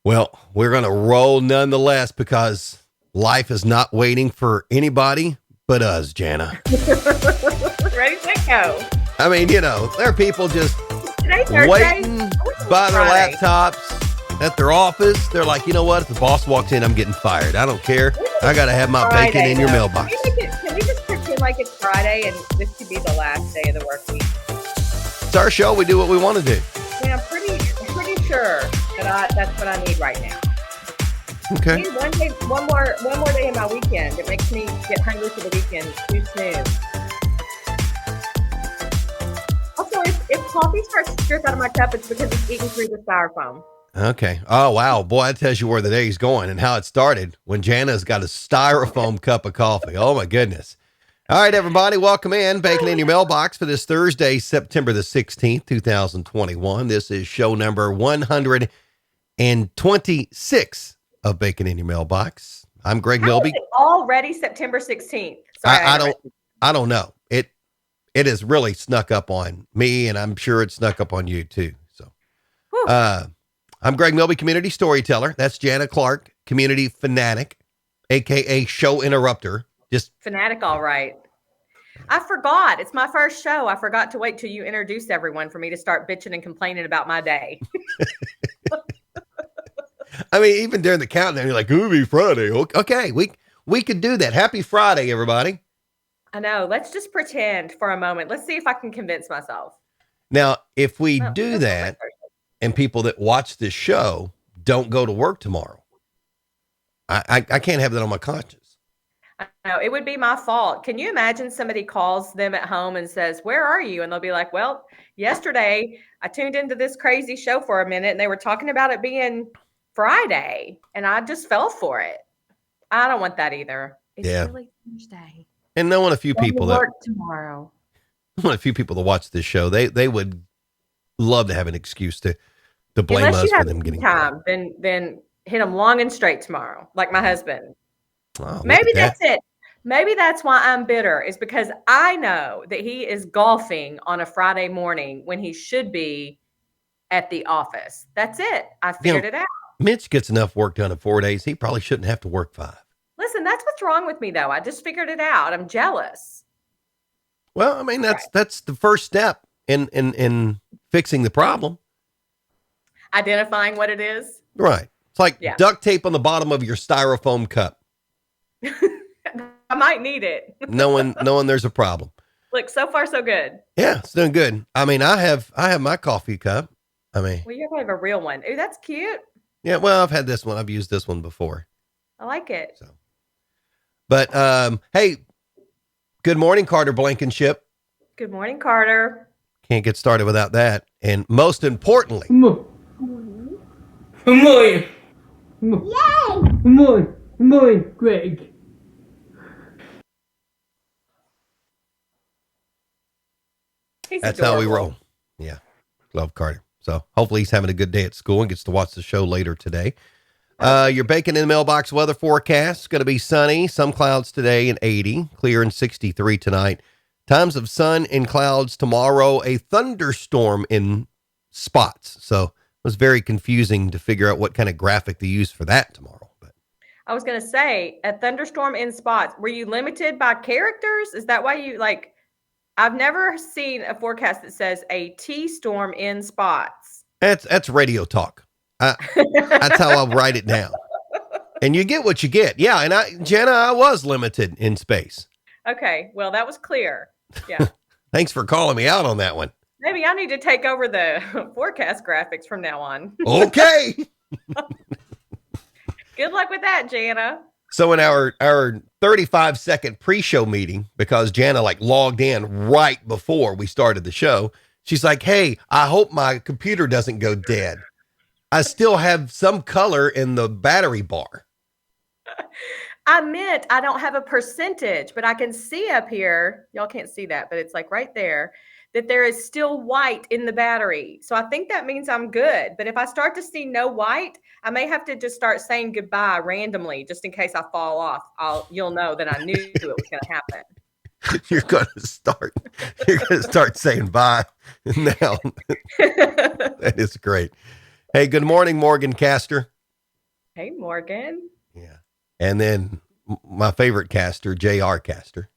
Well, we're going to roll nonetheless because life is not waiting for anybody but us, Jana. Ready, set, go. I mean, there are people just Today's Thursday. waiting by their Friday. laptops at their office. They're like, you know what? If the boss walks in, I'm getting fired. I don't care. I got to have my bacon in your mailbox. Can we just pretend like it's Friday and this could be the last day of the work week? It's our show. We do what we want to do. Yeah, I'm pretty sure that that's what I need right now. Okay. I need one more day in my weekend. It makes me get hungry for the weekend too soon. Also, if coffee starts to drip out of my cup, it's because it's eating through the styrofoam. Okay. Oh, wow. Boy, that tells you where the day's going and how it started when Jana's got a styrofoam cup of coffee. Oh, my goodness. All right, everybody, welcome in. Bacon in your mailbox for this Thursday, September the 16th, 2021. This is show number 126 of Bacon in your mailbox. I'm Greg Milby. Is it already September 16th? Sorry, I don't know. It has really snuck up on me, and I'm sure it snuck up on you too. So, I'm Greg Milby, community storyteller. That's Jana Clark, community fanatic, aka show interrupter. Just fanatic, all right. I forgot. It's my first show. I forgot to wait till you introduced everyone for me to start bitching and complaining about my day. I mean, even during the countdown, you're like, "Ooh, be Friday." Okay, we could do that. Happy Friday, everybody. I know. Let's just pretend for a moment. Let's see if I can convince myself. Now, if we do that, and people that watch this show don't go to work tomorrow, I can't have that on my conscience. I know, it would be my fault. Can you imagine somebody calls them at home and says, "Where are you?" And they'll be like, "Well, yesterday I tuned into this crazy show for a minute and they were talking about it being Friday and I just fell for it." I don't want that either. It's really Thursday. And knowing a few people that work tomorrow. A few people that watch this show, they would love to have an excuse to blame us for them getting time. Then hit them long and straight tomorrow, like my husband. Wow, maybe that's it. Maybe that's why I'm bitter, is because I know that he is golfing on a Friday morning when he should be at the office. That's it. I figured it out. Mitch gets enough work done in 4 days. He probably shouldn't have to work 5. Listen, that's what's wrong with me, though. I just figured it out. I'm jealous. Well, I mean, that's the first step in fixing the problem. Identifying what it is. Right. It's like duct tape on the bottom of your styrofoam cup. I might need it. knowing there's a problem. Look, so far so good. Yeah, it's doing good. I mean, I have my coffee cup. I mean, well, you have a real one. Ooh, that's cute. Yeah, well, I've had this one. I've used this one before. I like it. So, but hey, good morning, Carter Blankenship. Good morning, Carter. Can't get started without that. And most importantly, Good morning. Yay! Good morning, Greg. That's how we roll. Yeah. Love Carter. So hopefully he's having a good day at school and gets to watch the show later today. Your bacon in the mailbox weather forecast is going to be sunny, some clouds today and 80, clear and 63 tonight. Times of sun and clouds tomorrow, a thunderstorm in spots. So it was very confusing to figure out what kind of graphic to use for that tomorrow. But I was going to say a thunderstorm in spots. Were you limited by characters? Is that why you I've never seen a forecast that says a T-storm in spots. That's radio talk. That's how I'll write it down. And you get what you get. Yeah. And Jenna, I was limited in space. Okay. Well, that was clear. Yeah. Thanks for calling me out on that one. Maybe I need to take over the forecast graphics from now on. Okay. Good luck with that, Jana. So in our 35-second pre-show meeting, because Jana logged in right before we started the show, she's like, "Hey, I hope my computer doesn't go dead. I still have some color in the battery bar." I meant I don't have a percentage, but I can see up here. Y'all can't see that, but it's right there, that there is still white in the battery. So I think that means I'm good. But if I start to see no white, I may have to just start saying goodbye randomly, just in case I fall off. You'll know that I knew it was going to happen. You're going to start saying bye now. That is great. Hey, good morning, Morgan Castor. Hey, Morgan. Yeah. And then my favorite caster, JR Caster.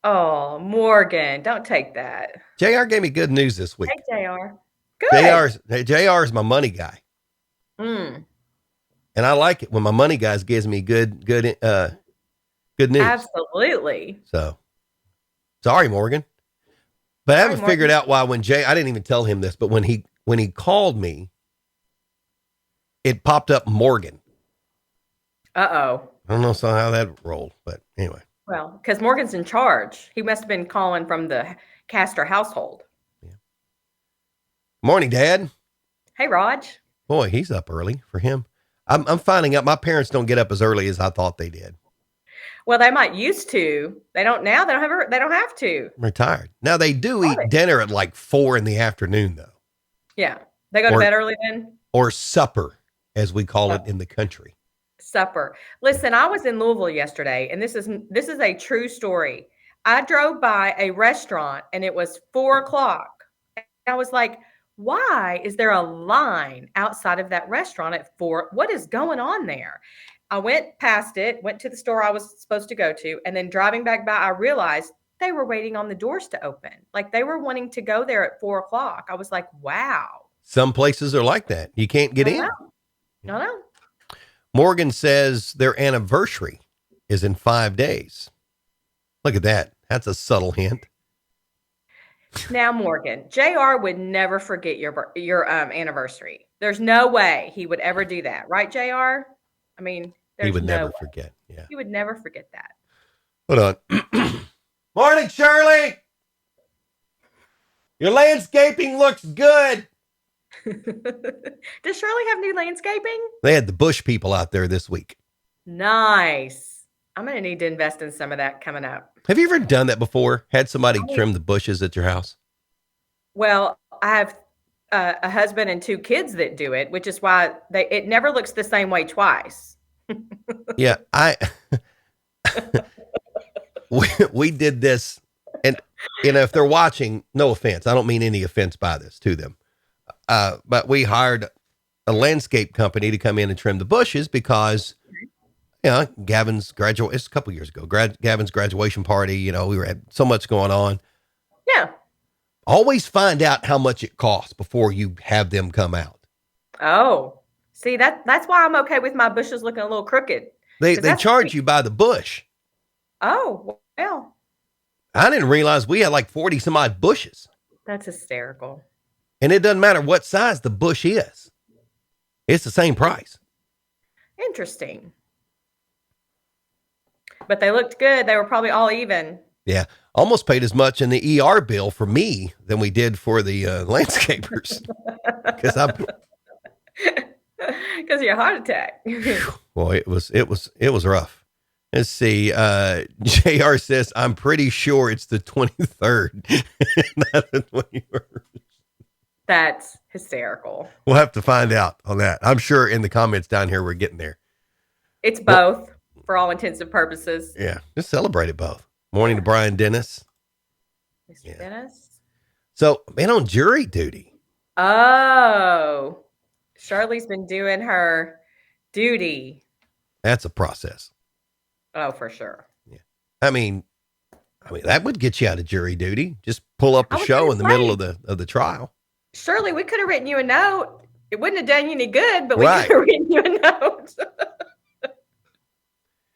Oh, Morgan, don't take that. JR gave me good news this Hey, week. JR. Good. JR is my money guy. Mm, And I like it when my money guys gives me good news. absolutely. So sorry, Morgan. But I Sorry, haven't figured Morgan. out why I didn't even tell him this, but when he called me, it popped up Morgan. Uh-oh. I don't know how that rolled, but anyway. Well, because Morgan's in charge. He must have been calling from the Castor household. Yeah. Morning, Dad. Hey, Raj. Boy, he's up early for him. I'm finding out my parents don't get up as early as I thought they did. Well, they might used to. They don't now. They don't have to. I'm retired. Now they do eat dinner at like 4 p.m, though. Yeah. They go to bed early then? Or supper, as we call it in the country. Supper. Listen, I was in Louisville yesterday, and this is a true story. I drove by a restaurant and it was 4 o'clock. I was like, why is there a line outside of that restaurant at 4? What is going on there? I went past it, went to the store I was supposed to go to, and then driving back by, I realized they were waiting on the doors to open. Like they were wanting to go there at 4 o'clock. I was like, wow. Some places are like that. You can't get in. No. Morgan says their anniversary is in 5 days. Look at that. That's a subtle hint. Now, Morgan, JR would never forget your anniversary. There's no way he would ever do that. Right, JR? I mean, he would never forget. Yeah. He would never forget that. Hold on. Morning, Shirley. Your landscaping looks good. Does Shirley have new landscaping? They had the bush people out there this week. Nice. I'm going to need to invest in some of that coming up. Have you ever done that before? Had somebody trim the bushes at your house? Well, I have a husband and 2 kids that do it, which is why it never looks the same way twice. Yeah, we did this, and if they're watching, no offense, I don't mean any offense by this to them, but we hired a landscape company to come in and trim the bushes because Gavin's it's a couple years ago, Gavin's graduation party, we had so much going on. Yeah. Always find out how much it costs before you have them come out. Oh, see, that's why I'm okay with my bushes looking a little crooked. They charge you by the bush. Oh, well. I didn't realize we had like 40 some odd bushes. That's hysterical. And it doesn't matter what size the bush is. It's the same price. Interesting. But they looked good. They were probably all even. Yeah. Almost paid as much in the ER bill for me than we did for the landscapers. Because of your heart attack. Well, it was rough. Let's see. JR says, I'm pretty sure it's the 23rd. Not the 21st. That's hysterical. We'll have to find out on that. I'm sure in the comments down here, we're getting there. It's both for all intents and purposes. Yeah. Just celebrate it both. Morning to Brian Dennis. Mr. Dennis. So, been on jury duty. Oh, Shirley's been doing her duty. That's a process. Oh, for sure. Yeah. I mean, that would get you out of jury duty. Just pull up a show in the middle of the trial. Shirley, we could have written you a note. It wouldn't have done you any good, but we could have written you a note.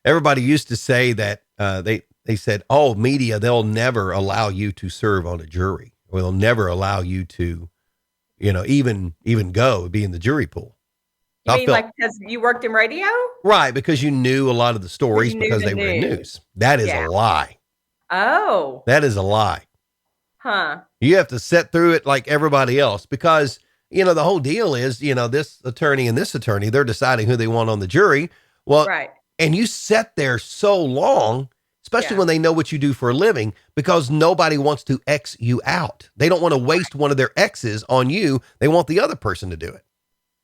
Everybody used to say that they said, oh, media, they'll never allow you to serve on a jury. Or they'll never allow you to, even go be in the jury pool. You mean like because you worked in radio? Right, because you knew a lot of the stories because they were in news. That is a lie. Oh. That is a lie. Huh. You have to sit through it like everybody else because, the whole deal is, this attorney and this attorney, they're deciding who they want on the jury. Well, right. And you sat there so long, especially when they know what you do for a living, because nobody wants to X you out. They don't want to waste one of their X's on you. They want the other person to do it.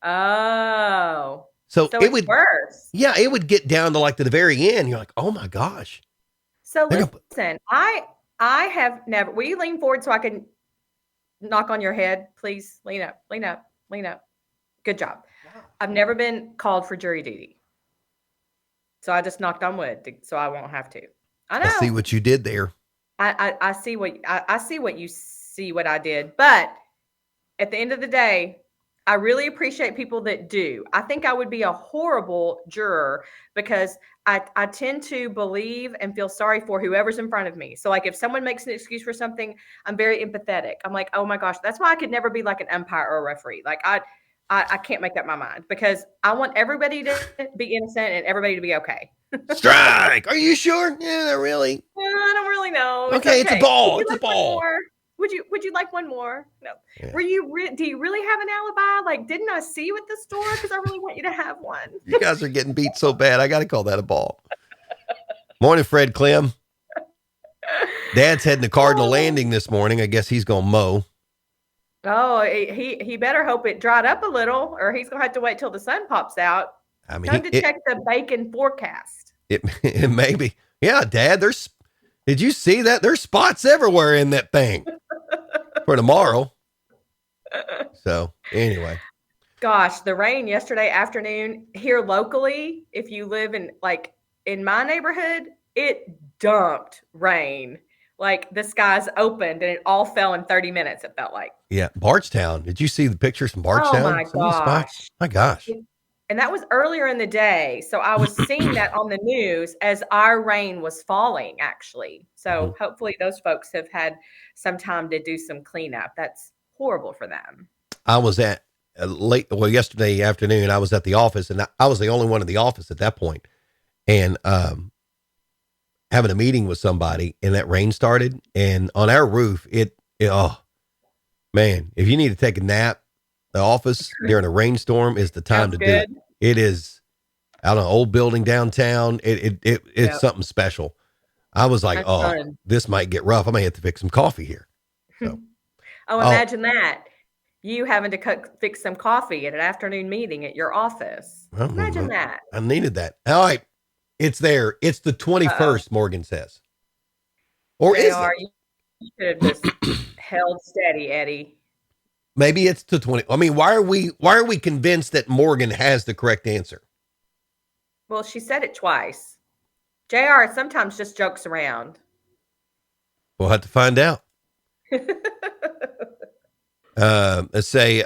Oh. So it would worse. Yeah, it would get down to like to the very end. You're like, oh my gosh. So listen, I have never, will you lean forward so I can knock on your head? Please lean up. Good job. I've never been called for jury duty. So I just knocked on wood so I won't have to. I I see know. what you did there. I see what I see what you see what I did. But at the end of the day, I really appreciate people that do. I think I would be a horrible juror because I tend to believe and feel sorry for whoever's in front of me. So like if someone makes an excuse for something, I'm very empathetic. I'm like, oh my gosh, that's why I could never be like an umpire or a referee. Like I can't make up my mind because I want everybody to be innocent and everybody to be okay. Strike. Are you sure? Yeah, not really. I don't really know. It's Okay, it's a okay. Would ball. you It's a like one ball. more? Would you like one more? No. Yeah. Were you? Do you really have an alibi? Like, didn't I see you at the store? Because I really want you to have one. You guys are getting beat so bad. I got to call that a ball. Morning, Fred Clem. Dad's heading to Cardinal Landing this morning. I guess he's going to mow. Oh, he better hope it dried up a little, or he's gonna have to wait till the sun pops out. I mean, Time to check the bacon forecast. It may be. Yeah, Dad, did you see that? There's spots everywhere in that thing for tomorrow. So anyway. Gosh, the rain yesterday afternoon here locally, if you live in my neighborhood, it dumped rain. Like the skies opened and it all fell in 30 minutes, it felt like. Yeah, Bardstown. Did you see the pictures from Bardstown? Oh my gosh. My gosh. And that was earlier in the day. So I was seeing that on the news as our rain was falling, actually. So hopefully those folks have had some time to do some cleanup. That's horrible for them. I was at yesterday afternoon, I was at the office and I was the only one in the office at that point. And, having a meeting with somebody and that rain started and on our roof, oh man, if you need to take a nap, the office during a rainstorm is the time to do it. It is out on an old building downtown. It's something special. I was like, this might get rough. I may have to fix some coffee here. So. Imagine that. You having to fix some coffee at an afternoon meeting at your office. Imagine that. I needed that. All right. It's there. It's the 21st, Morgan says. Or is it? You should have just held steady, Eddie. Maybe it's the 20. I mean, why are we convinced that Morgan has the correct answer? Well, she said it twice. JR sometimes just jokes around. We'll have to find out. Let's say,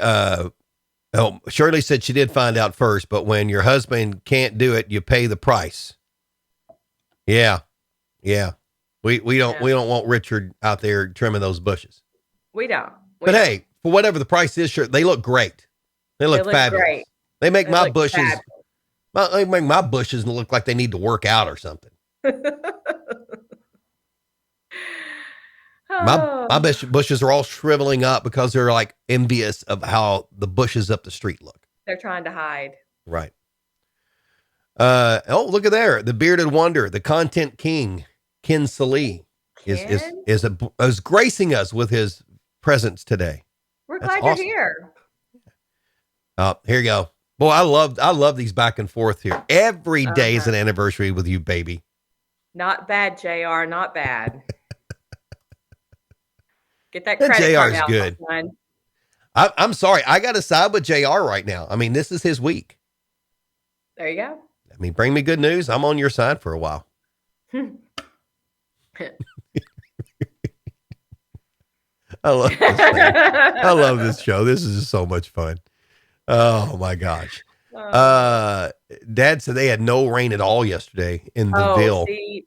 Shirley said she did find out first, but when your husband can't do it, you pay the price. Yeah. We don't want Richard out there trimming those bushes. We don't. Hey, for whatever the price is, sure, they look great. They look fabulous. Great. They make my bushes. They make my bushes look like they need to work out or something. My bushes are all shriveling up because they're like envious of how the bushes up the street look. They're trying to hide. Right. Look at there. The bearded wonder, the content king, Ken Salee is gracing us with his presence today. We're glad you're here. Here you go. Boy, I love these back and forth here. Every day is an anniversary with you, baby. Not bad, JR. Not bad. Get that credit card JR's out, good. I'm sorry. I got to side with JR right now. I mean, this is his week. There you go. I mean, bring me good news. I'm on your side for a while. I love this show. This is just so much fun. Oh my gosh. Dad said they had no rain at all yesterday in the Ville. See,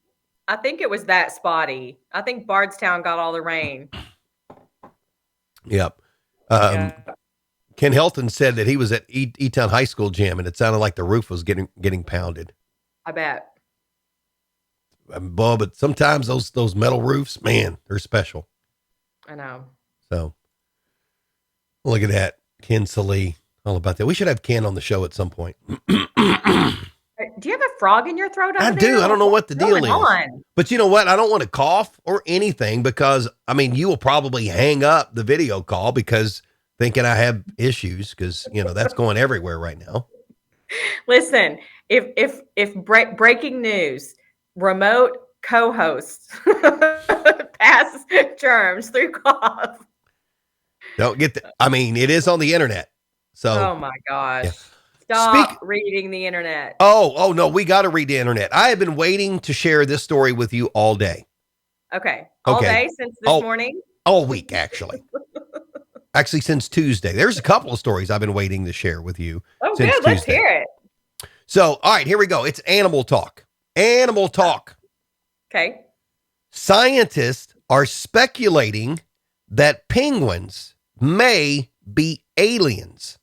I think it was that spotty. I think Bardstown got all the rain. Yep. Ken Helton said that he was at E-Town High School gym and it sounded like the roof was getting pounded. I bet. But sometimes those metal roofs, man, they're special. I know. So look at that. Ken Salee. All about that. We should have Ken on the show at some point. Do you have a frog in your throat? I do. I don't know what the deal is. But you know what? I don't want to cough or anything because, I mean, you will probably hang up the video call because thinking I have issues because, that's going everywhere right now. Listen, if breaking news, remote co-hosts pass germs through cough. Don't get I mean, it is on the internet. So, oh my gosh. Stop reading the internet. Oh, no, we got to read the internet. I have been waiting to share this story with you all day. Okay. All day since this morning? All week, actually. Actually, since Tuesday. There's a couple of stories I've been waiting to share with you. Oh, since good. Tuesday. Let's hear it. So, all right, here we go. It's animal talk. Animal talk. Okay. Scientists are speculating that penguins may be aliens.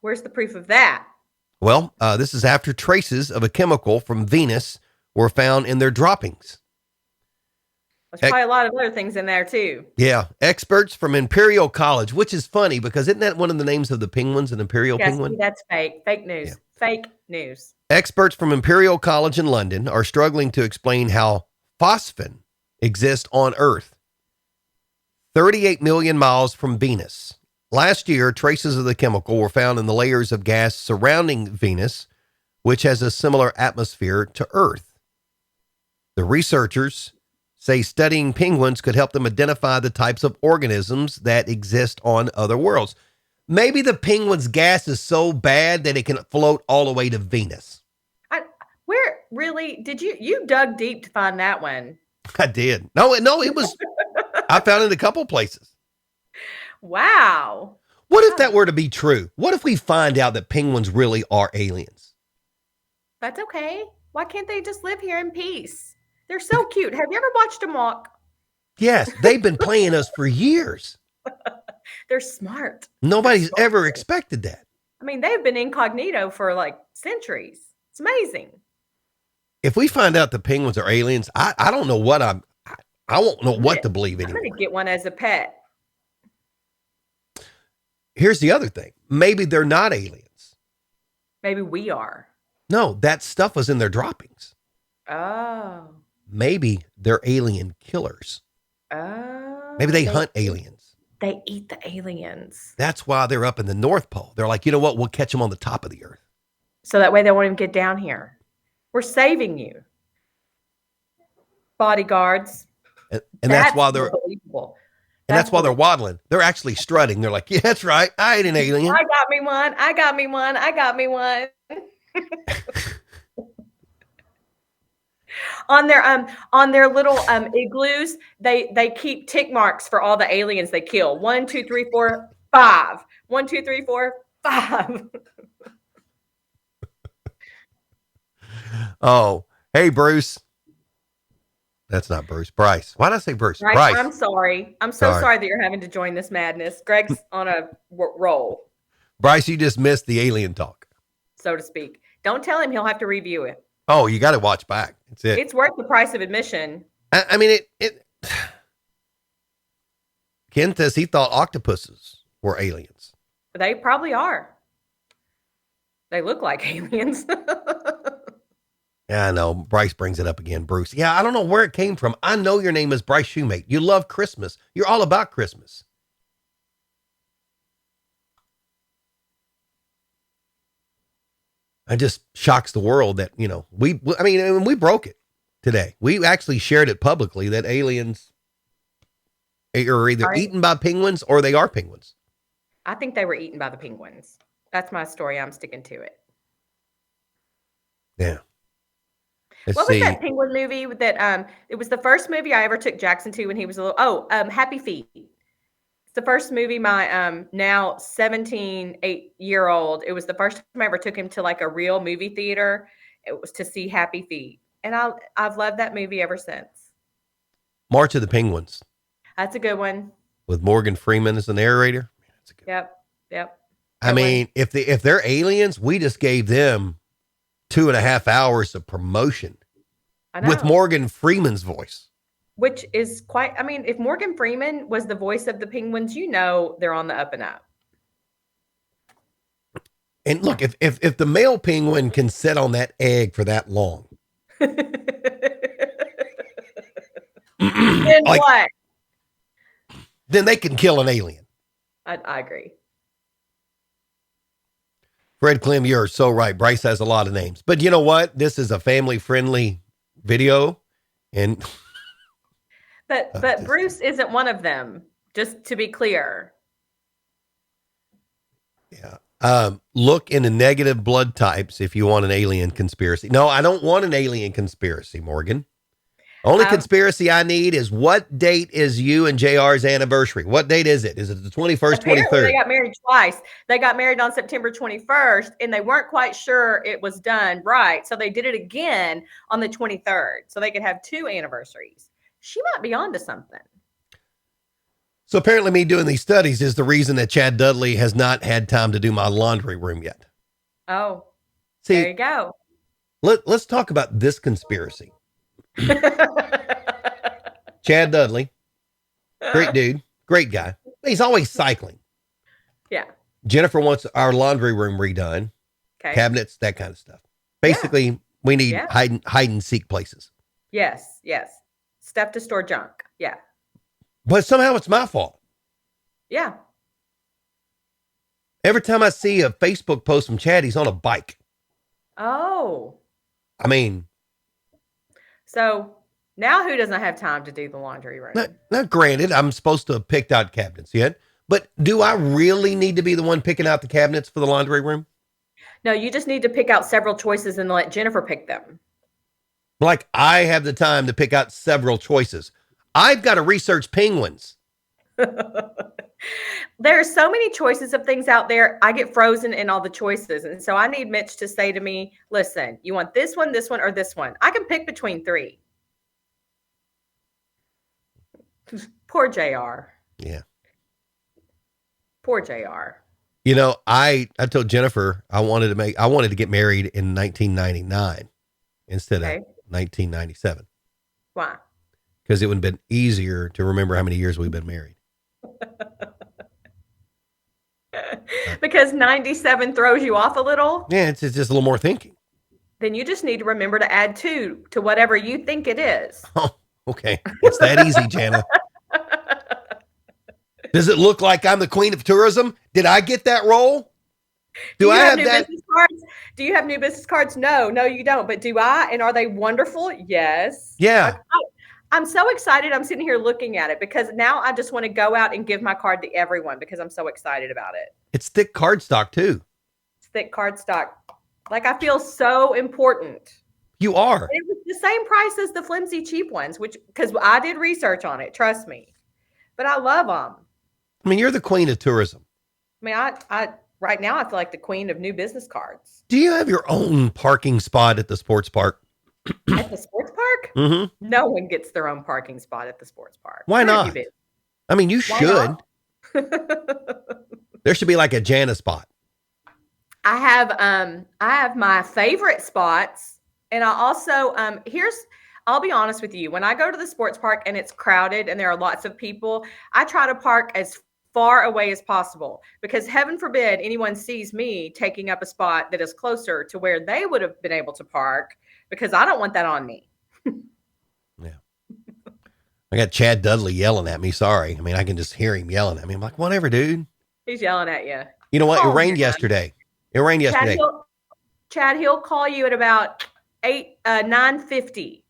Where's the proof of that? Well, this is after traces of a chemical from Venus were found in their droppings. There's probably a lot of other things in there, too. Yeah. Experts from Imperial College, which is funny because isn't that one of the names of the penguins, an Imperial penguin? That's fake. Fake news. Yeah. Fake news. Experts from Imperial College in London are struggling to explain how phosphine exists on Earth, 38 million miles from Venus. Last year, traces of the chemical were found in the layers of gas surrounding Venus, which has a similar atmosphere to Earth. The researchers say studying penguins could help them identify the types of organisms that exist on other worlds. Maybe the penguin's gas is so bad that it can float all the way to Venus. Where really did you dug deep to find that one? I did. No, it was. I found it in a couple places. Wow. What if that were to be true? What if we find out that penguins really are aliens? That's okay. Why can't they just live here in peace? They're so cute. Have you ever watched them walk? Yes, they've been playing us for years. They're smart. Nobody's ever expected that. I mean, they've been incognito for like centuries. It's amazing. If we find out the penguins are aliens, I don't know what I won't know what to believe anymore. I'm going to get one as a pet. Here's the other thing. Maybe they're not aliens. Maybe we are. No, that stuff was in their droppings. Oh. Maybe they're alien killers. Oh. Maybe they hunt aliens. They eat the aliens. That's why they're up in the North Pole. They're like, you know what? We'll catch them on the top of the earth. So that way they won't even get down here. We're saving you. Bodyguards. And that's why they're unbelievable. And that's why they're waddling. They're actually strutting. They're like, yeah, that's right. I ate an alien. I got me one. I got me one. I got me one. On their little igloos, they keep tick marks for all the aliens they kill. 1, 2, 3, 4, 5. 1, 2, 3, 4, 5. Oh, hey, Bruce. That's not Bruce. Bryce. Why did I say Bruce? Bryce. I'm sorry. I'm so sorry that you're having to join this madness. Greg's on a roll. Bryce, you just missed the alien talk, so to speak. Don't tell him he'll have to review it. Oh, you got to watch back. That's it. It's worth the price of admission. I mean, it. Ken says he thought octopuses were aliens. They probably are. They look like aliens. Yeah, I know. Bryce brings it up again, Bruce. Yeah, I don't know where it came from. I know your name is Bryce Shoemate. You love Christmas. You're all about Christmas. It just shocks the world that, we broke it today. We actually shared it publicly that aliens are either eaten by penguins or they are penguins. I think they were eaten by the penguins. That's my story. I'm sticking to it. Yeah. What was that penguin movie that it was the first movie I ever took Jackson to when he was a little Happy Feet. It's the first movie my now 8-year-old. It was the first time I ever took him to like a real movie theater. It was to see Happy Feet. And I've loved that movie ever since. March of the Penguins. That's a good one. With Morgan Freeman as the narrator. That's a good Yep. I mean, if they're aliens, we just gave them 2.5 hours of promotion with Morgan Freeman's voice. Which is quite, I mean, if Morgan Freeman was the voice of the penguins, they're on the up and up. And look, if the male penguin can sit on that egg for that long. Then what? Then they can kill an alien. I agree. Fred Clem, you're so right. Bryce has a lot of names. But you know what? This is a family-friendly video. And But Bruce isn't one of them, just to be clear. Yeah. Look into negative blood types if you want an alien conspiracy. No, I don't want an alien conspiracy, Morgan. Only conspiracy I need is what date is you and JR's anniversary? What date is it? Is it the 21st, Apparently 23rd? They got married twice. They got married on September 21st, and they weren't quite sure it was done right. So they did it again on the 23rd, so they could have 2 anniversaries. She might be onto something. So apparently me doing these studies is the reason that Chad Dudley has not had time to do my laundry room yet. Oh, see, there you go. Let's talk about this conspiracy. Chad Dudley, great dude, great guy. He's always cycling. Yeah. Jennifer wants our laundry room redone, cabinets, that kind of stuff. Basically, we need hide and seek places. Yes. Stuff to store junk. Yeah. But somehow it's my fault. Yeah. Every time I see a Facebook post from Chad, he's on a bike. Oh. I mean. So now who doesn't have time to do the laundry room? Not granted, I'm supposed to have picked out cabinets yet, but do I really need to be the one picking out the cabinets for the laundry room? No, you just need to pick out several choices and let Jennifer pick them. Like I have the time to pick out several choices. I've got to research penguins. There are so many choices of things out there. I get frozen in all the choices. And so I need Mitch to say to me, listen, you want this one, or this one? I can pick between 3. Poor JR. Yeah. Poor JR. You know, I told Jennifer I wanted to get married in 1999 instead of 1997. Why? Because it would have been easier to remember how many years we've been married. Because 97 throws you off a little? Yeah, it's just a little more thinking. Then you just need to remember to add 2 to whatever you think it is. Oh, okay. It's that easy, Jana. Does it look like I'm the queen of tourism? Did I get that role? Do I have new that? Business cards? Do you have new business cards? No, you don't. But do I? And are they wonderful? Yes. Yeah. I'm so excited. I'm sitting here looking at it because now I just want to go out and give my card to everyone because I'm so excited about it. It's thick cardstock too. It's thick cardstock. Like I feel so important. You are. It was the same price as the flimsy cheap ones, because I did research on it. Trust me. But I love them. I mean, you're the queen of tourism. I mean, I right now I feel like the queen of new business cards. Do you have your own parking spot at the sports park? At the sports park? Mm-hmm. No one gets their own parking spot at the sports park. Why not? I mean, you should. There should be like a Jana spot. I have my favorite spots, and I also I'll be honest with you. When I go to the sports park and it's crowded and there are lots of people, I try to park as far away as possible because heaven forbid anyone sees me taking up a spot that is closer to where they would have been able to park because I don't want that on me. Yeah. I got Chad Dudley yelling at me. Sorry. I mean, I can just hear him yelling at me. I'm like, whatever, dude. He's yelling at you. You know what? It rained yesterday. Chad, he'll call you at about 9:50.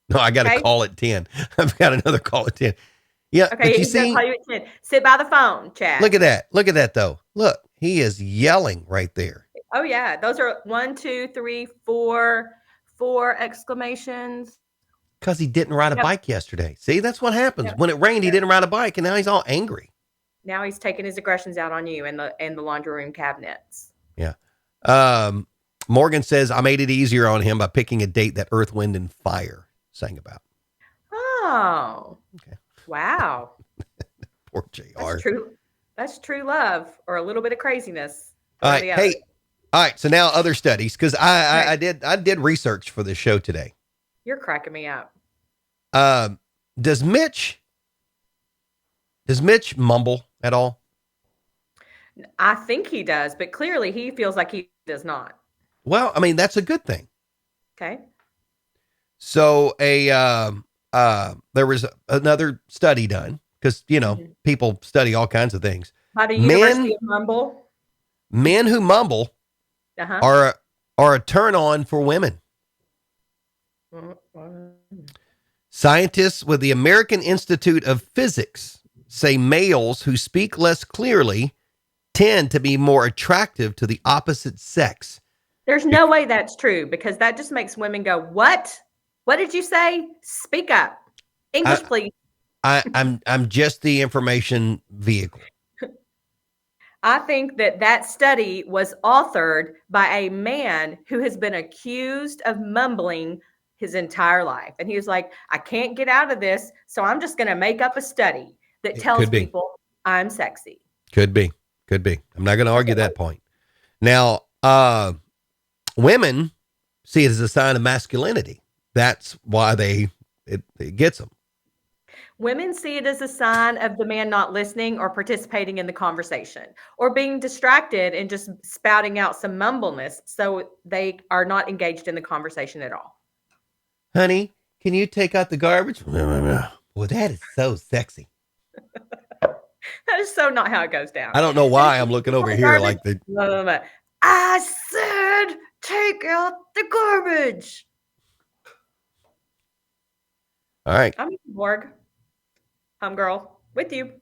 No, I got to call at 10. I've got another call at 10. Yeah. Okay. But you see, call you at 10. Sit by the phone, Chad. Look at that. Look at that though. Look, he is yelling right there. Oh yeah. Those are 1, 2, 3, 4 exclamations. Because he didn't ride a bike yesterday. See, that's what happens. Yep. When it rained, he didn't ride a bike and now he's all angry. Now he's taking his aggressions out on you and the laundry room cabinets. Yeah. Morgan says, I made it easier on him by picking a date that Earth, Wind, and Fire sang about. Oh. Okay. Wow. Poor JR. That's true love or a little bit of craziness. All right. Hey. All right. So now other studies, because I did research for this show today. You're cracking me up. Does Mitch mumble at all? I think he does, but clearly he feels like he does not. Well, I mean, that's a good thing. Okay. So there was another study done because, people study all kinds of things. By the University of Mumble. Men who mumble are a turn on for women. Scientists with the American Institute of Physics say males who speak less clearly tend to be more attractive to the opposite sex. There's no way that's true because that just makes women go, what? What did you say? Speak up. English, please. I'm just the information vehicle. I think that study was authored by a man who has been accused of mumbling his entire life. And he was like, I can't get out of this, so I'm just going to make up a study that tells people I'm sexy. Could be. I'm not going to argue that point. Now, women see it as a sign of masculinity. That's why it gets them. Women see it as a sign of the man not listening or participating in the conversation or being distracted and just spouting out some mumbleness. So they are not engaged in the conversation at all. Honey, can you take out the garbage? Well, that is so sexy. That is so not how it goes down. I don't know why I'm looking over here like the. No. I said, take out the garbage. All right. I'm Borg. Girl, with you.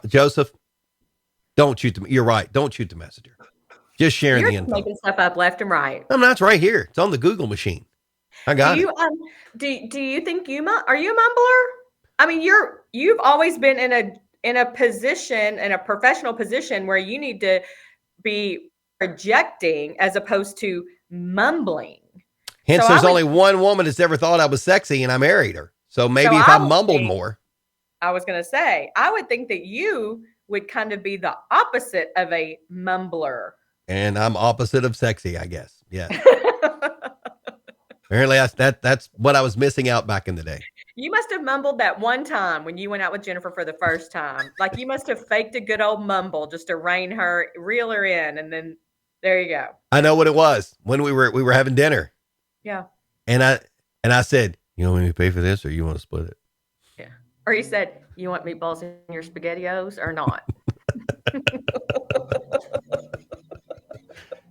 Joseph, don't shoot the. You're right. Don't shoot the messenger. Just sharing the info. You're making stuff up left and right. No, it's right here. It's on the Google machine. I got it. Do you think are you a mumbler? I mean, you've always been in a position, in a professional position where you need to be projecting as opposed to mumbling. Hence, there's only one woman that's ever thought I was sexy, and I married her. So maybe if I mumbled more. I was going to say, I would think that you would kind of be the opposite of a mumbler. And I'm opposite of sexy, I guess. Yeah. Apparently, that's what I was missing out back in the day. You must have mumbled that one time when you went out with Jennifer for the first time. Like you must have faked a good old mumble just to reel her in, and then there you go. I know what it was when we were having dinner. Yeah. And I said, you want me to pay for this, or you want to split it? Yeah. Or you said, you want meatballs in your SpaghettiOs or not?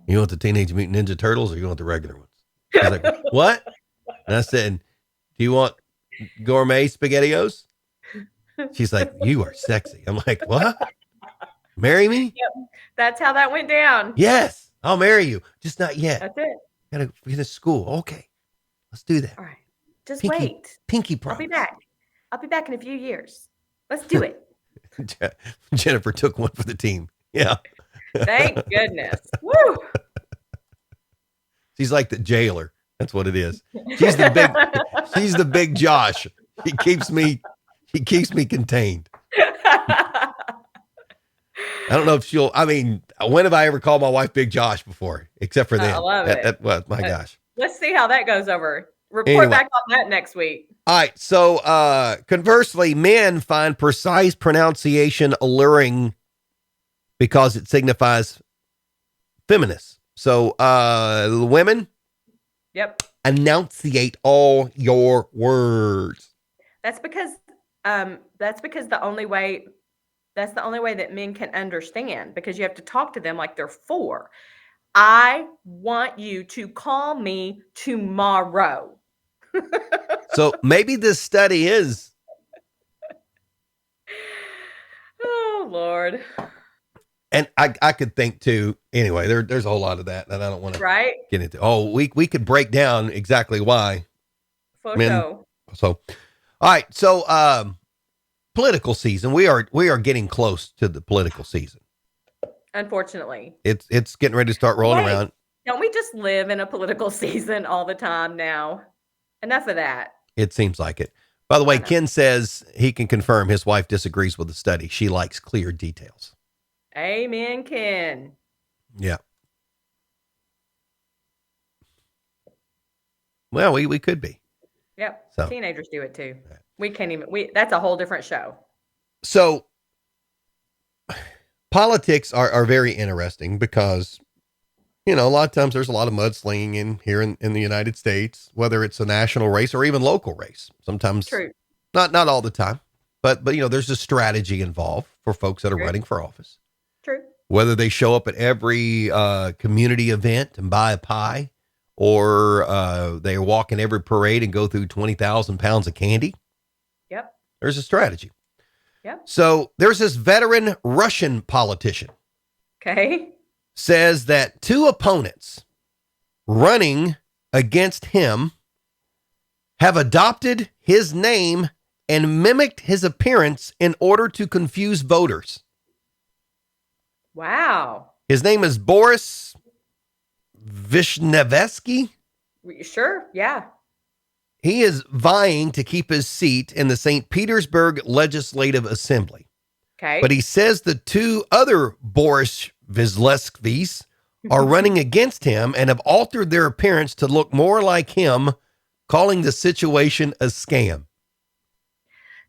You want the Teenage Mutant Ninja Turtles, or you want the regular ones? I was like, what? And I said, do you want gourmet SpaghettiOs? She's like, you are sexy. I'm like, what? Marry me? Yep. That's how that went down. Yes, I'll marry you. Just not yet. That's it. Gotta finish school. Okay, let's do that. All right. Just wait. Pinky promise. I'll be back in a few years. Let's do it. Jennifer took one for the team. Yeah. Thank goodness. Woo. She's like the jailer. That's what it is. She's the big Josh. He keeps me contained. I don't know if when have I ever called my wife Big Josh before? Except for then. I love it. My gosh. Let's see how that goes over. Report back on that next week. All right. So conversely, men find precise pronunciation alluring because it signifies feminist. So women, yep, enunciate all your words. That's because the only way that men can understand, because you have to talk to them like they're four. I want you to call me tomorrow. So maybe this study is. Oh, Lord. And I could think too, anyway, there's a whole lot of that I don't want to get into. Oh, we could break down exactly why. So, all right. So, political season, we are getting close to the political season. Unfortunately, it's getting ready to start rolling around. Don't we just live in a political season all the time now? Enough of that. It seems like it. By the way, Ken says he can confirm his wife disagrees with the study. She likes clear details. Amen, Ken. Yeah. Well, we could be. Yep. So, teenagers do it too. Right. We can't even. That's a whole different show. So, politics are very interesting because, a lot of times there's a lot of mudslinging here in the United States, whether it's a national race or even local race. Sometimes, true. Not all the time, but there's a strategy involved for folks that are running for office. True. Whether they show up at every community event and buy a pie, or they walk in every parade and go through 20,000 pounds of candy. Yep. There's a strategy. Yep. So there's this veteran Russian politician Okay. says that two opponents running against him have adopted his name and mimicked his appearance in order to confuse voters. Wow. His name is Boris Vishnevsky. Sure. Yeah. He is vying to keep his seat in the St. Petersburg Legislative Assembly. Okay. But he says the two other Boris Visleskis are running against him and have altered their appearance to look more like him, calling the situation a scam.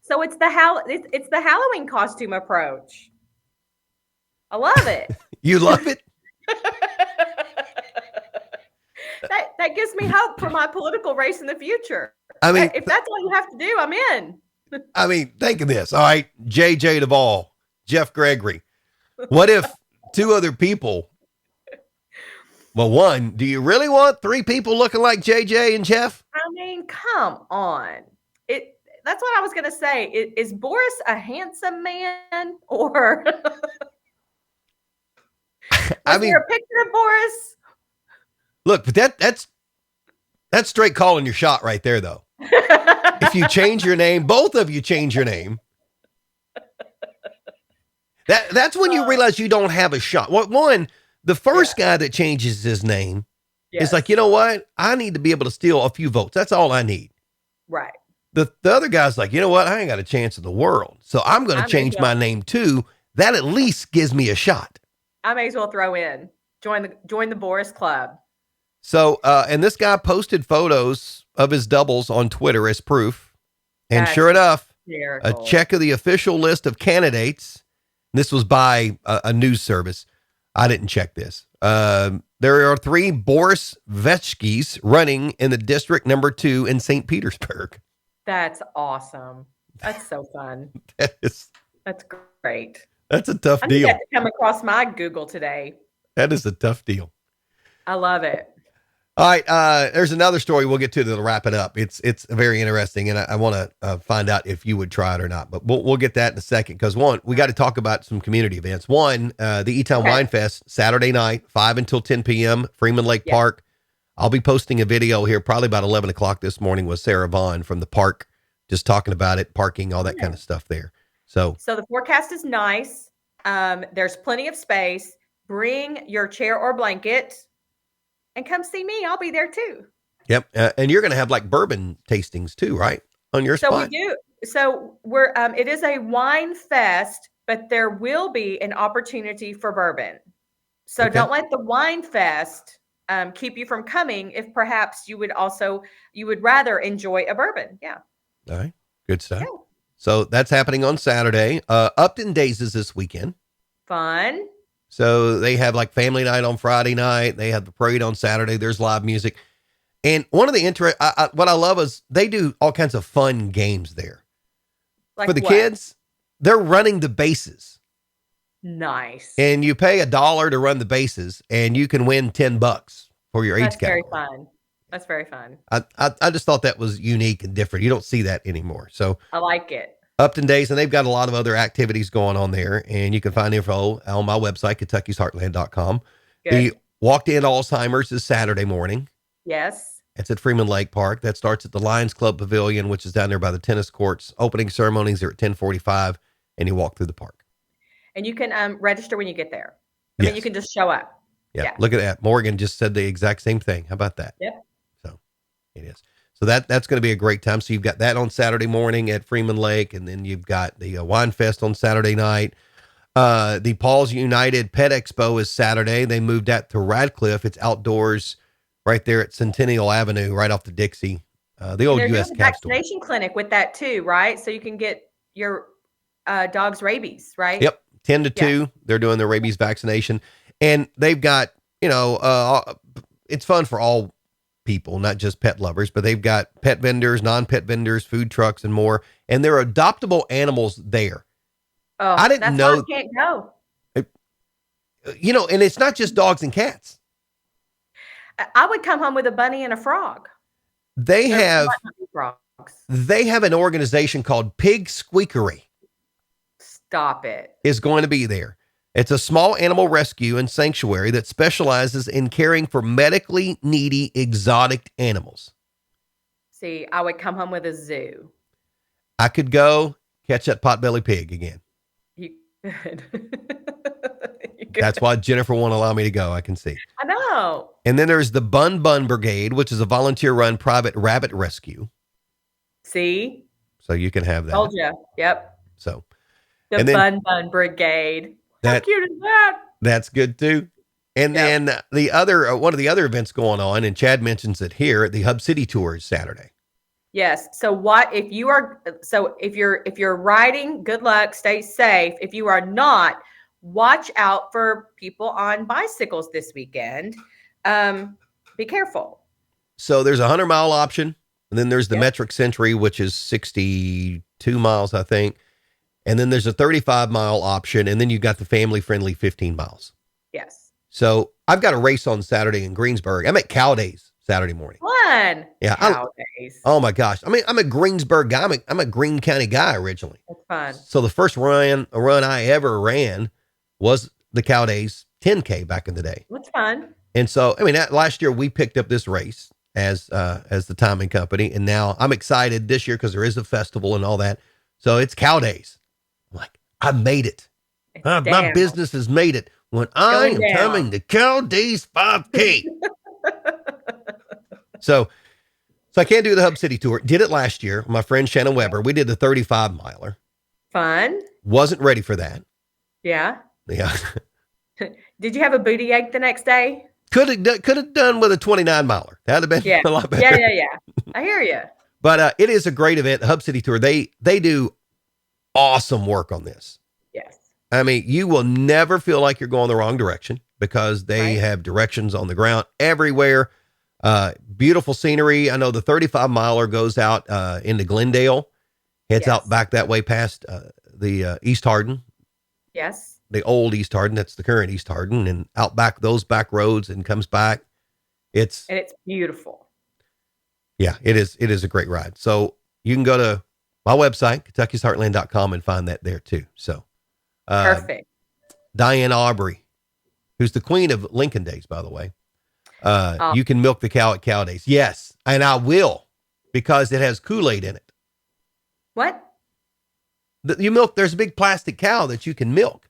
So it's the Halloween costume approach. I love it. You love it? that gives me hope for my political race in the future. I mean, if that's all you have to do, I'm in. I mean, think of this. All right, JJ Duvall, Jeff Gregory. What if two other people? Well, one, do you really want three people looking like JJ and Jeff? I mean, come on. That's what I was going to say. Is Boris a handsome man or I mean, there a picture of Boris? Look, but that's straight calling your shot right there, though. If you change your name, both of you change your name. That's when you realize you don't have a shot. One, the first guy that changes his name is like, you know what? I need to be able to steal a few votes. That's all I need. Right. The other guy's like, you know what? I ain't got a chance in the world. So I'm going to change my name too. That at least gives me a shot. I may as well throw in. Join the Boris Club. So, and this guy posted photos of his doubles on Twitter as proof. And sure enough, a check of the official list of candidates. This was by a news service. I didn't check this. There are 3 Boris Vetskis running in the district number 2 in St. Petersburg. That's awesome. That's so fun. That's great. That's a tough deal. I had to come across my Google today. That is a tough deal. I love it. All right. There's another story we'll get to that'll wrap it up. It's very interesting, and I want to find out if you would try it or not. But we'll get that in a second because one, we got to talk about some community events. One, the E-Town Wine Fest Saturday night, 5 until 10 p.m. Freeman Lake Park. I'll be posting a video here probably about 11 o'clock this morning with Sarah Vaughn from the park, just talking about it, parking, all that kind of stuff there. So the forecast is nice. There's plenty of space. Bring your chair or blanket and come see me. I'll be there too. Yep. And you're going to have like bourbon tastings too, right? On your spot. So we do. So we're, it is a wine fest, but there will be an opportunity for bourbon. So don't let the wine fest keep you from coming if perhaps you would rather enjoy a bourbon. Yeah. All right. Good stuff. Yeah. So that's happening on Saturday. Upton Days is this weekend. Fun. So they have like family night on Friday night. They have the parade on Saturday. There's live music. And one of the what I love is they do all kinds of fun games there. Like for the kids, they're running the bases. Nice. And you pay $1 to run the bases and you can win $10 for your age category. That's very fun. That's very fun. I just thought that was unique and different. You don't see that anymore. So I like it. Upton Days, and they've got a lot of other activities going on there. And you can find info on my website, Kentucky'sHeartland.com. The Walk to End Alzheimer's is Saturday morning. Yes. It's at Freeman Lake Park. That starts at the Lions Club Pavilion, which is down there by the tennis courts. Opening ceremonies are at 10:45, and you walk through the park. And you can register when you get there. I mean, you can just show up. Yeah. Look at that. Morgan just said the exact same thing. How about that? Yep. So it is. So that's going to be a great time. So you've got that on Saturday morning at Freeman Lake, and then you've got the Wine Fest on Saturday night. The Paul's United Pet Expo is Saturday. They moved that to Radcliffe. It's outdoors right there at Centennial Avenue, right off the Dixie. The old U.S. vaccination clinic with that too, right? So you can get your dog's rabies, right? Yep. 10 to 2. They're doing the rabies vaccination, and they've got, it's fun for all people, not just pet lovers, but they've got pet vendors, non-pet vendors, food trucks, and more. And there are adoptable animals there. Oh, I didn't know. I can't go. And it's not just dogs and cats. I would come home with a bunny and a frog. They have an organization called Pig Squeakery. Stop it. is going to be there. It's a small animal rescue and sanctuary that specializes in caring for medically needy exotic animals. See, I would come home with a zoo. I could go catch that potbelly pig again. You could. You could. That's why Jennifer won't allow me to go. I can see. I know. And then there's the Bun Bun Brigade, which is a volunteer-run private rabbit rescue. See? So you can have that. Told you. Yep. So The and then- Bun Bun Brigade. How cute is that? That's good too. And then the other one of the other events going on, and Chad mentions it here, the Hub City Tour is Saturday. Yes. So if you're riding, good luck, stay safe. If you are not, watch out for people on bicycles this weekend. Be careful. So there's a 100-mile option, and then there's the metric century, which is 62 miles, I think. And then there's a 35-mile option, and then you got the family-friendly 15 miles. Yes. So I've got a race on Saturday in Greensburg. I'm at Cow Days Saturday morning. Fun. Yeah. Cow Days. Oh my gosh. I mean, I'm a Greensburg guy. I'm a Greene County guy originally. That's fun. So the first run I ever ran was the Cow Days 10K back in the day. That's fun. And so, I mean, last year we picked up this race as the timing company. And now I'm excited this year because there is a festival and all that. So it's Cow Days. I'm like, I made it. My business has made it when I am coming to Cow Days 5K. So I can't do the Hub City Tour. Did it last year. My friend Shannon Weber, we did the 35 miler. Fun. Wasn't ready for that. Yeah. Yeah. Did you have a booty ache the next day? Could have done with a 29 miler. That'd have been a lot better. Yeah. I hear you. But it is a great event. The Hub City Tour, they do awesome work on this. Yes. I mean, you will never feel like you're going the wrong direction because they have directions on the ground everywhere. Beautiful scenery. I know the 35 miler goes out into Glendale, heads out back that way past the East Hardin. Yes. The old East Hardin. That's the current East Hardin, and out back those back roads and comes back. It's beautiful. Yeah, it is a great ride. So you can go to my website, Kentucky'sHeartland.com, and find that there too. So perfect. Diane Aubrey, who's the queen of Lincoln Days, by the way. You can milk the cow at Cow Days. Yes. And I will, because it has Kool-Aid in it. What? There's a big plastic cow that you can milk.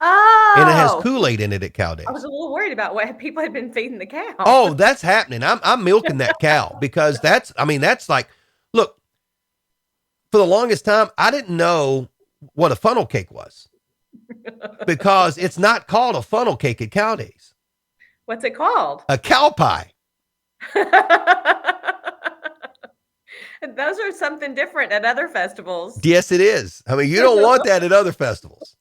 Oh. And it has Kool-Aid in it at Cow Days. I was a little worried about what people had been feeding the cow. Oh, that's happening. I'm milking that cow because that's like, look, for the longest time, I didn't know what a funnel cake was because it's not called a funnel cake at Cow Days. What's it called? A cow pie. Those are something different at other festivals. Yes, it is. I mean, you don't want that at other festivals.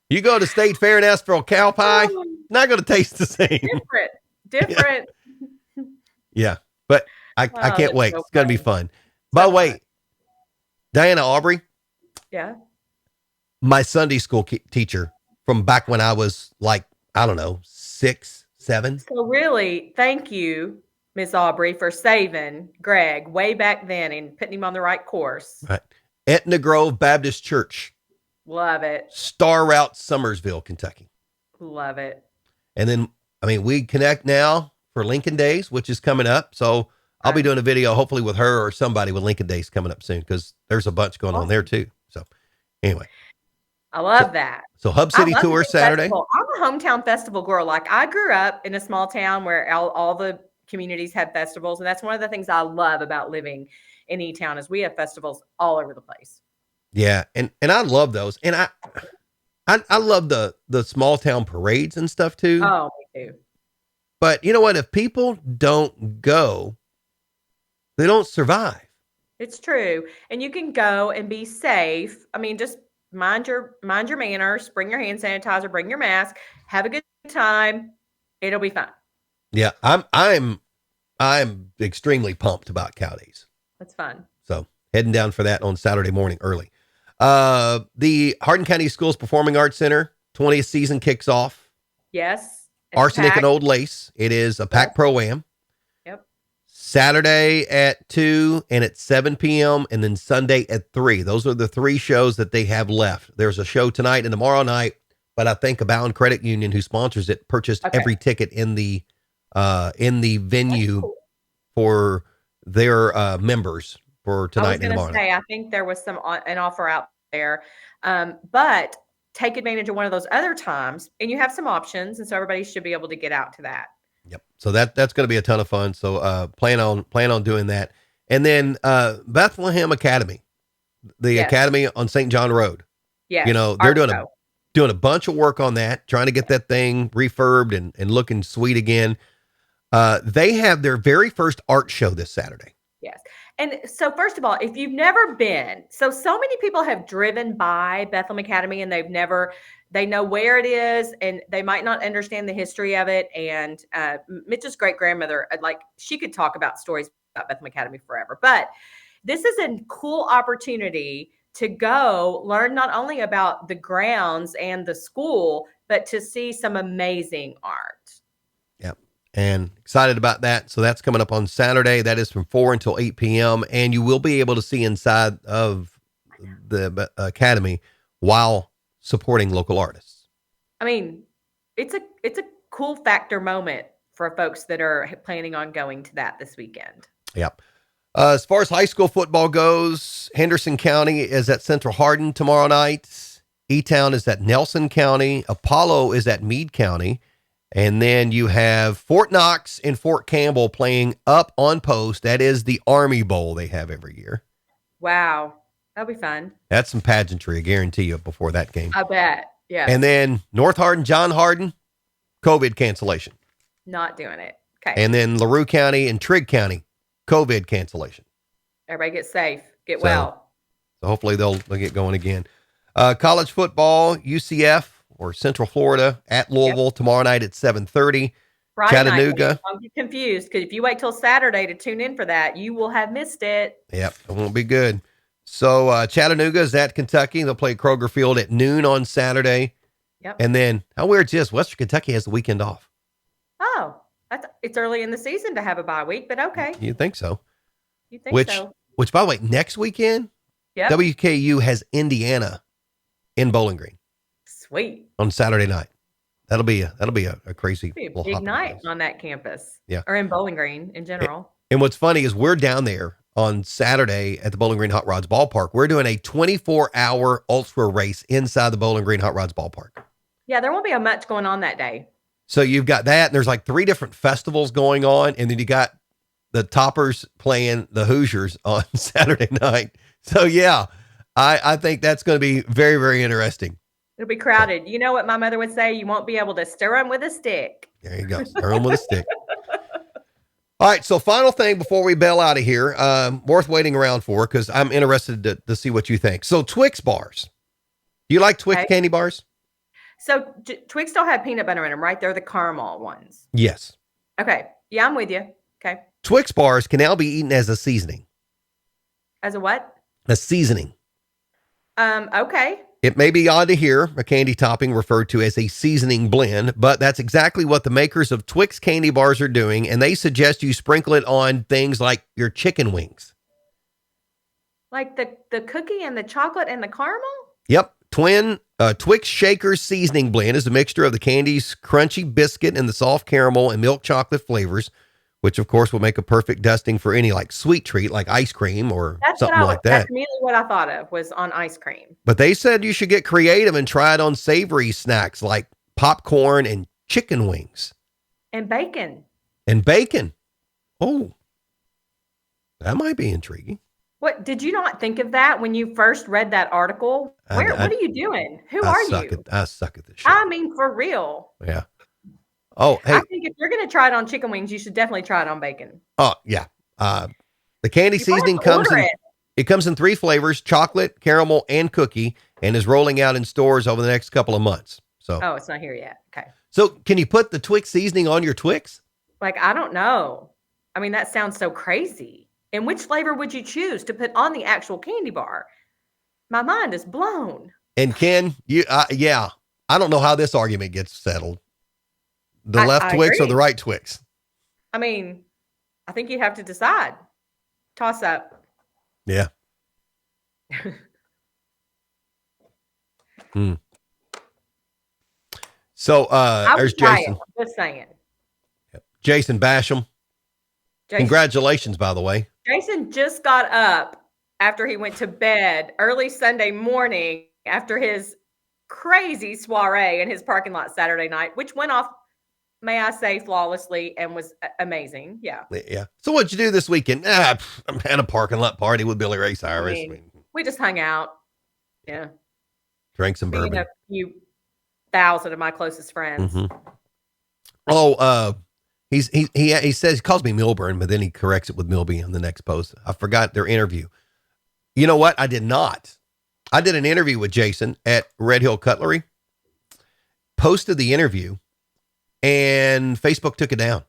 You go to State Fair and ask for a cow pie, not going to taste the same. Different. Yeah, but I can't wait. So it's going to be fun. By the way, Diana Aubrey. Yeah. My Sunday school teacher from back when I was like, I don't know, 6, 7. So really, thank you, Miss Aubrey, for saving Greg way back then and putting him on the right course. Right. Etna Grove Baptist Church. Love it. Star Route, Summersville, Kentucky. Love it. And then, I mean, we connect now for Lincoln Days, which is coming up. So I'll be doing a video, hopefully with her or somebody with Lincoln Days coming up soon, because there's a bunch going on there too. So anyway. I love that. So Hub City Tour Saturday. Festival. I'm a hometown festival girl. Like, I grew up in a small town where all the communities have festivals. And that's one of the things I love about living in E-Town is we have festivals all over the place. Yeah. And I love those. And I love the small town parades and stuff too. Oh, me too. But you know what? If people don't go, they don't survive. It's true. And you can go and be safe. I mean, just mind your manners, bring your hand sanitizer, bring your mask, have a good time. It'll be fun. Yeah. I'm extremely pumped about Cow Days. That's fun. So heading down for that on Saturday morning early. The Hardin County Schools Performing Arts Center 20th season kicks off. Yes. Arsenic and Old Lace. It is a pack pro-am. Yep. Saturday at 2 and at 7 p.m. and then Sunday at 3. Those are the 3 shows that they have left. There's a show tonight and tomorrow night, but I think a Bound Credit Union who sponsors it purchased every ticket in the venue for their members for tonight and tomorrow night. I think there was an offer out there, but take advantage of one of those other times, and you have some options, and so everybody should be able to get out to that. Yep. So that's going to be a ton of fun. So plan on doing that. And then Bethlehem Academy, the academy on St. John Road. Yeah. You know, they're doing a bunch of work on that, trying to get that thing refurbed and looking sweet again. They have their very first art show this Saturday. Yes. And so first of all, if you've never been, so many people have driven by Bethlehem Academy and they know where it is and they might not understand the history of it. And Mitch's great grandmother, she could talk about stories about Bethlehem Academy forever, but this is a cool opportunity to go learn not only about the grounds and the school, but to see some amazing art. Yep. And excited about that. So that's coming up on Saturday. That is from 4 until 8 p.m. And you will be able to see inside of the academy while supporting local artists. I mean, it's a cool factor moment for folks that are planning on going to that this weekend. Yep. As far as high school football goes, Henderson County is at Central Hardin tomorrow night. E-Town is at Nelson County. Apollo is at Meade County. And then you have Fort Knox and Fort Campbell playing up on post. That is the Army Bowl they have every year. Wow. That'll be fun. That's some pageantry, I guarantee you, before that game. I bet. Yeah. And then North Hardin, John Hardin, COVID cancellation. Not doing it. Okay. And then LaRue County and Trigg County, COVID cancellation. Everybody get safe. Get well. So hopefully they'll get going again. College football, UCF or Central Florida at Louisville tomorrow night at 7:30. Chattanooga. Night, don't get confused, because if you wait till Saturday to tune in for that, you will have missed it. Yep, it won't be good. So Chattanooga is at Kentucky. They'll play Kroger Field at noon on Saturday. Yep. And then how weird is this? Western Kentucky has the weekend off. Oh, it's early in the season to have a bye week, but okay. You think so? You think so? Which, by the way, next weekend, WKU has Indiana in Bowling Green. Sweet. On Saturday night. That'll be a crazy big night on that campus. Yeah. Or in Bowling Green in general. And what's funny is we're down there on Saturday at the Bowling Green Hot Rods Ballpark. We're doing a 24-hour ultra race inside the Bowling Green Hot Rods Ballpark. Yeah, there won't be much going on that day. So you've got that, and there's like 3 different festivals going on, and then you got the Toppers playing the Hoosiers on Saturday night. So yeah, I think that's going to be very, very interesting. It'll be crowded. You know what my mother would say? You won't be able to stir them with a stick. There you go. Stir them with a stick. All right. So final thing before we bail out of here, worth waiting around for, because I'm interested to see what you think. So Twix bars. Do you like Twix candy bars? So Twix don't have peanut butter in them, right? They're the caramel ones. Yes. Okay. Yeah, I'm with you. Okay. Twix bars can now be eaten as a seasoning. As a what? A seasoning. Okay. It may be odd to hear a candy topping referred to as a seasoning blend, but that's exactly what the makers of Twix candy bars are doing, and they suggest you sprinkle it on things like your chicken wings. Like the cookie and the chocolate and the caramel? Yep. Twix Shaker Seasoning Blend is a mixture of the candy's crunchy biscuit and the soft caramel and milk chocolate flavors, which of course will make a perfect dusting for any like sweet treat like ice cream or something like that. That's immediately what I thought of was on ice cream. But they said you should get creative and try it on savory snacks like popcorn and chicken wings. And bacon. Oh, that might be intriguing. What, did you not think of that when you first read that article? What are you doing? Who are you? I suck at this shit. I mean, for real. Yeah. Oh, hey. I think if you're going to try it on chicken wings, you should definitely try it on bacon. Oh, yeah. The candy seasoning comes in 3 flavors, chocolate, caramel, and cookie, and is rolling out in stores over the next couple of months. So. Oh, it's not here yet. Okay. So can you put the Twix seasoning on your Twix? Like, I don't know. I mean, that sounds so crazy. And which flavor would you choose to put on the actual candy bar? My mind is blown. And Ken, I don't know how this argument gets settled. The left Twix or the right Twix? I mean, I think you have to decide. Toss up. Yeah. So, I there's would try Jason. it. Just saying. Jason Basham. Congratulations, by the way. Jason just got up after he went to bed early Sunday morning after his crazy soiree in his parking lot Saturday night, which went off, may I say, flawlessly and was amazing. Yeah. Yeah. So what'd you do this weekend? I'm at a parking lot party with Billy Ray Cyrus. I mean, we just hung out. Yeah. Drank some bourbon. A few thousand of my closest friends. Mm-hmm. Oh, he says, he calls me Milburn, but then he corrects it with Milby on the next post. I forgot their interview. You know what? I did not. I did an interview with Jason at Hill Cutlery, posted the interview, and Facebook took it down.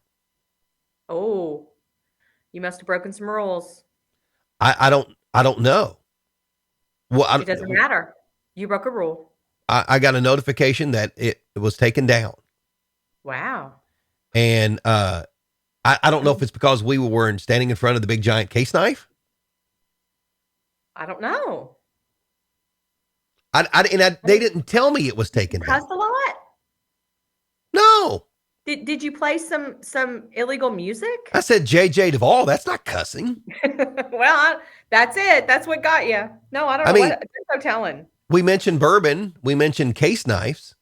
Oh, you must have broken some rules. I don't know. Well, it doesn't matter. You broke a rule. I got a notification that it was taken down. Wow. And I don't know if it's because we were standing in front of the big giant case knife. I don't know. They didn't tell me it was taken down. Cuss a lot? No. Did you play some illegal music? I said JJ Duvall. That's not cussing. Well, that's it. That's what got you. No, I don't know. There's no telling. We mentioned bourbon. We mentioned case knives.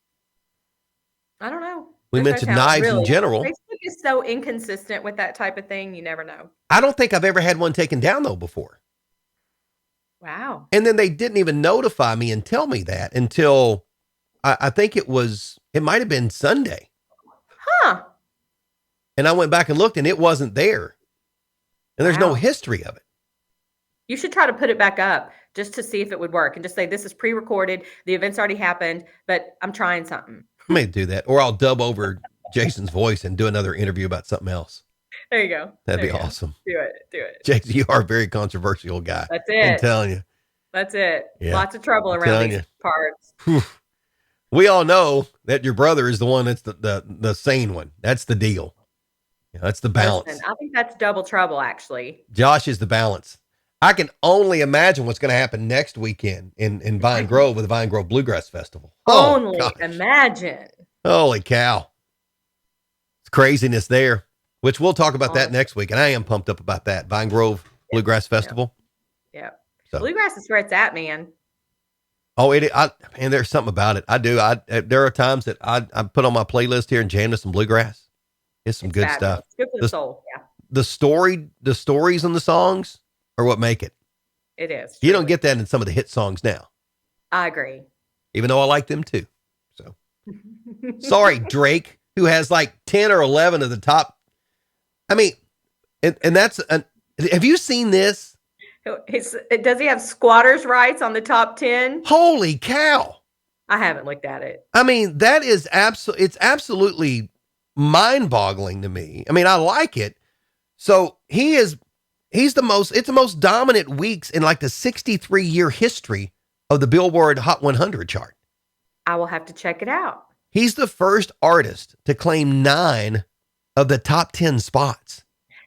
I don't know. We mentioned knives in general. Facebook is so inconsistent with that type of thing. You never know. I don't think I've ever had one taken down, though, before. Wow. And then they didn't even notify me and tell me that until I think it might have been Sunday. Huh. And I went back and looked and it wasn't there. And there's no history of it. You should try to put it back up just to see if it would work and just say, this is pre-recorded. The event's already happened, but I'm trying something. I may do that. Or I'll dub over Jason's voice and do another interview about something else. There you go. That'd be awesome. Do it. Jason, you are a very controversial guy. That's it. I'm telling you. That's it. Yeah. Lots of trouble around these parts. Whew. We all know that your brother is the one that's the sane one. That's the deal. Yeah, that's the balance. Listen, I think that's double trouble, actually. Josh is the balance. I can only imagine what's going to happen next weekend in Vine Grove with the Vine Grove Bluegrass Festival. Only imagine. Holy cow. It's craziness there, which we'll talk about that next week. And I am pumped up about that. Vine Grove Bluegrass Festival. Yeah. So. Bluegrass is where it's at, man. Oh, man, there's something about it. I do. There are times that I put on my playlist here and jam to some bluegrass. It's some good stuff. It's good for the soul. Yeah. The stories in the songs are what make it. It is. You don't get that in some of the hit songs now. I agree. Even though I like them too. So sorry, Drake, who has like 10 or 11 of the top. I mean, and have you seen this? Does he have squatters' rights on the top 10? Holy cow. I haven't looked at it. I mean, that is it's absolutely mind-boggling to me. I mean, I like it. So it's the most dominant weeks in like the 63-year history of the Billboard Hot 100 chart. I will have to check it out. He's the first artist to claim 9 of the top 10 spots.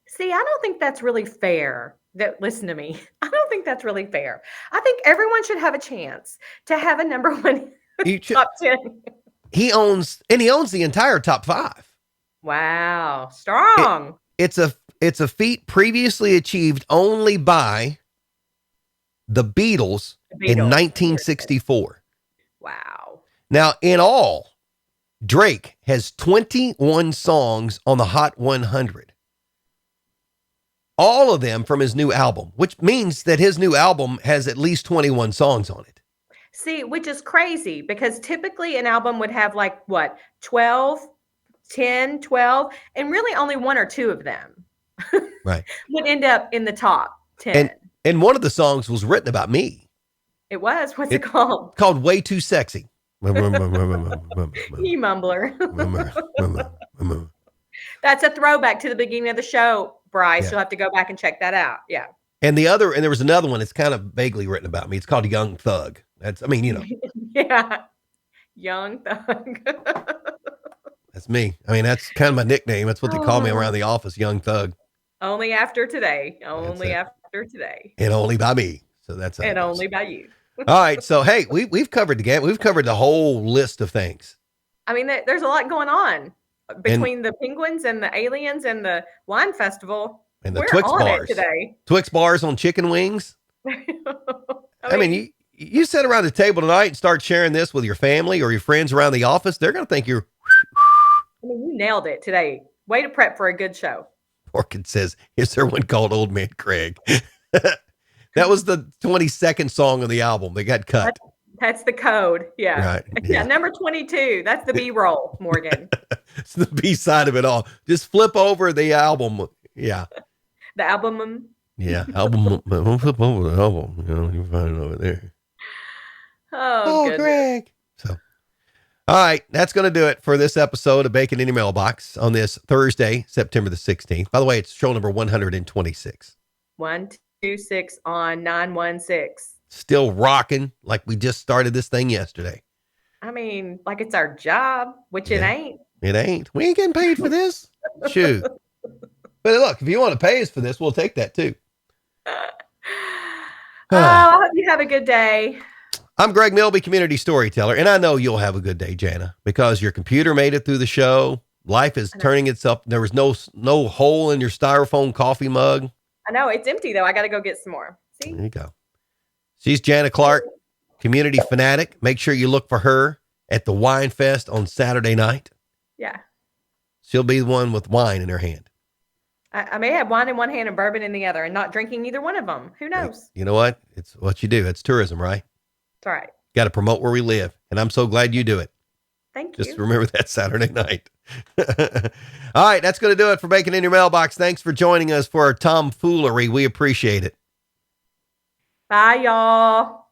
See, I don't think that's really fair. Listen to me. I don't think that's really fair. I think everyone should have a chance to have a number one top 10. He owns the entire top 5. Wow. Strong. It's a feat previously achieved only by the Beatles in 1964. Wow. Now, in all, Drake has 21 songs on the Hot 100. All of them from his new album, which means that his new album has at least 21 songs on it. See, which is crazy because typically an album would have like what, 12, 10, 12, and really only 1 or 2 of them right would end up in the top 10. And one of the songs was written about me. It was. What's it called? Called Way Too Sexy. You mumbler. That's a throwback to the beginning of the show, Bryce. Yeah. You'll have to go back and check that out. Yeah. And there was another one that's kind of vaguely written about me. It's called Young Thug. Yeah. Young Thug. That's me. I mean, that's kind of my nickname. That's what they call me around the office, Young Thug. Only after today. That's Only it. after today. And only by me. So that's how it And goes. only by you. All right. So, hey, we've covered the game. We've covered the whole list of things. I mean, there's a lot going on between the penguins and the aliens and the wine festival. And the We're Twix on bars. it today. Twix bars on chicken wings. I mean, you sit around the table tonight and start sharing this with your family or your friends around the office, they're going to think you're. I mean, you nailed it today. Way to prep for a good show. Orchid says, is there one called Old Man Craig? That was the 22nd song on the album. They got cut. That's the code. Yeah. Right. Yeah. Number 22. That's the B-roll, Morgan. It's the B side of it all. Just flip over the album. Yeah. The album. Yeah. Album. Flip over the album. You know, you find it over there. Oh, Greg. So, all right. That's going to do it for this episode of Bacon in Your Mailbox on this Thursday, September the 16th. By the way, it's show number 126. 126 on 916. Still rocking like we just started this thing yesterday. I mean, like it's our job, which it ain't. It ain't. We ain't getting paid for this. Shoot. But look, if you want to pay us for this, we'll take that too. I hope you have a good day. I'm Greg Milby, community storyteller, and I know you'll have a good day, Jana, because your computer made it through the show. Life is turning itself. There was no hole in your styrofoam coffee mug. I know it's empty though. I got to go get some more. See? There you go. She's Jana Clark, community fanatic. Make sure you look for her at the Wine Fest on Saturday night. Yeah. She'll be the one with wine in her hand. I may have wine in one hand and bourbon in the other and not drinking either one of them. Who knows? You know what? It's what you do. It's tourism, right? That's right. Got to promote where we live. And I'm so glad you do it. Thank you. Just remember that Saturday night. All right. That's going to do it for Bacon in Your Mailbox. Thanks for joining us for our tomfoolery. We appreciate it. Bye, y'all.